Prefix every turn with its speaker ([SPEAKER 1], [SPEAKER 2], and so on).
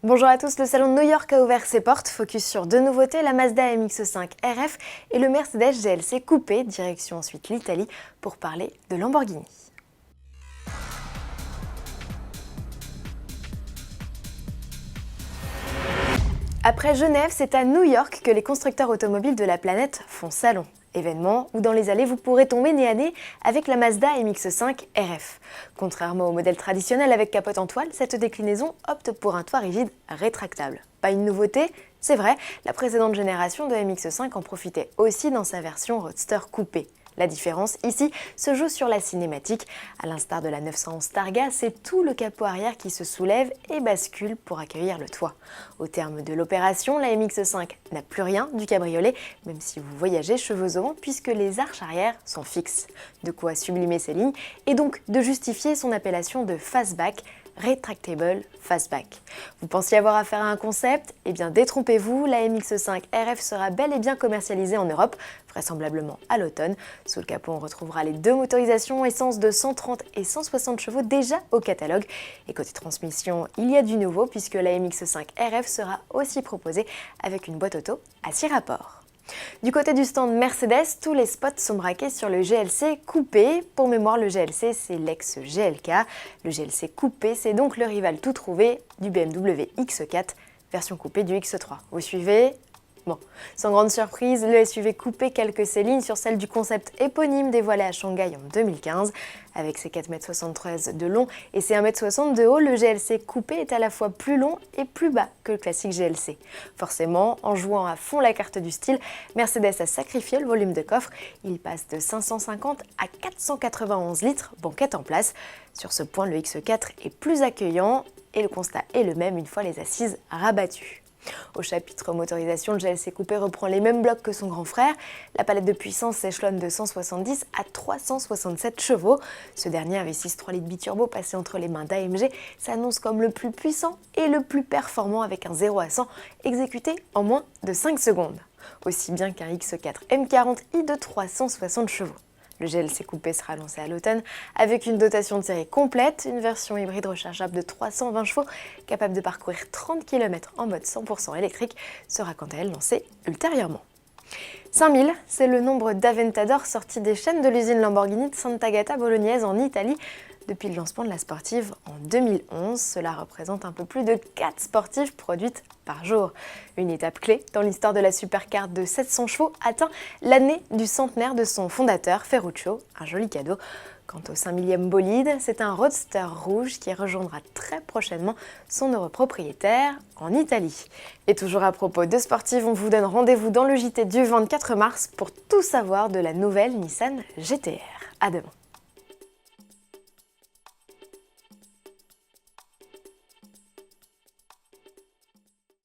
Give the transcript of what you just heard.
[SPEAKER 1] Bonjour à tous, le salon de New York a ouvert ses portes, focus sur deux nouveautés, la Mazda MX-5 RF et le Mercedes GLC Coupé, direction ensuite l'Italie pour parler de Lamborghini. Après Genève, c'est à New York que les constructeurs automobiles de la planète font salon. Événement où dans les allées vous pourrez tomber nez à nez avec la Mazda MX-5 RF. Contrairement au modèle traditionnel avec capote en toile, cette déclinaison opte pour un toit rigide rétractable. Pas une nouveauté, c'est vrai, la précédente génération de MX-5 en profitait aussi dans sa version Roadster coupé. La différence ici se joue sur la cinématique. À l'instar de la 911 Targa, c'est tout le capot arrière qui se soulève et bascule pour accueillir le toit. Au terme de l'opération, la MX-5 n'a plus rien du cabriolet, même si vous voyagez cheveux au vent puisque les arches arrière sont fixes. De quoi sublimer ses lignes et donc de justifier son appellation de fastback, Retractable Fastback. Vous pensiez avoir affaire à un concept? Eh bien détrompez-vous, la MX-5 RF sera bel et bien commercialisée en Europe, vraisemblablement à l'automne. Sous le capot, on retrouvera les deux motorisations essence de 130 et 160 chevaux déjà au catalogue. Et côté transmission, il y a du nouveau puisque la MX-5 RF sera aussi proposée avec une boîte auto à 6 rapports. Du côté du stand Mercedes, tous les spots sont braqués sur le GLC Coupé. Pour mémoire, le GLC, c'est l'ex-GLK. Le GLC Coupé, c'est donc le rival tout trouvé du BMW X4, version coupée du X3. Vous suivez ? Bon, sans grande surprise, le SUV Coupé calque ses lignes sur celle du concept éponyme dévoilé à Shanghai en 2015. Avec ses 4,73 m de long et ses 1,60 m de haut, le GLC Coupé est à la fois plus long et plus bas que le classique GLC. Forcément, en jouant à fond la carte du style, Mercedes a sacrifié le volume de coffre. Il passe de 550 à 491 litres, banquette en place. Sur ce point, le X4 est plus accueillant et le constat est le même une fois les assises rabattues. Au chapitre motorisation, le GLC Coupé reprend les mêmes blocs que son grand frère. La palette de puissance s'échelonne de 170 à 367 chevaux. Ce dernier V6 3 litres biturbo passé entre les mains d'AMG s'annonce comme le plus puissant et le plus performant avec un 0 à 100 exécuté en moins de 5 secondes. Aussi bien qu'un X4 M40i de 360 chevaux. Le GLC Coupé sera lancé à l'automne avec une dotation de série complète, une version hybride rechargeable de 320 chevaux capable de parcourir 30 km en mode 100% électrique sera quant à elle lancée ultérieurement. 5000, c'est le nombre d'Aventador sortis des chaînes de l'usine Lamborghini de Sant'Agata Bolognese en Italie. Depuis le lancement de la sportive en 2011, cela représente un peu plus de 4 sportives produites par jour. Une étape clé dans l'histoire de la supercar de 700 chevaux atteint l'année du centenaire de son fondateur, Ferruccio, un joli cadeau. Quant au 5000e bolide, c'est un roadster rouge qui rejoindra très prochainement son heureux propriétaire en Italie. Et toujours à propos de sportives, on vous donne rendez-vous dans le JT du 24 mars pour tout savoir de la nouvelle Nissan GT-R. À demain.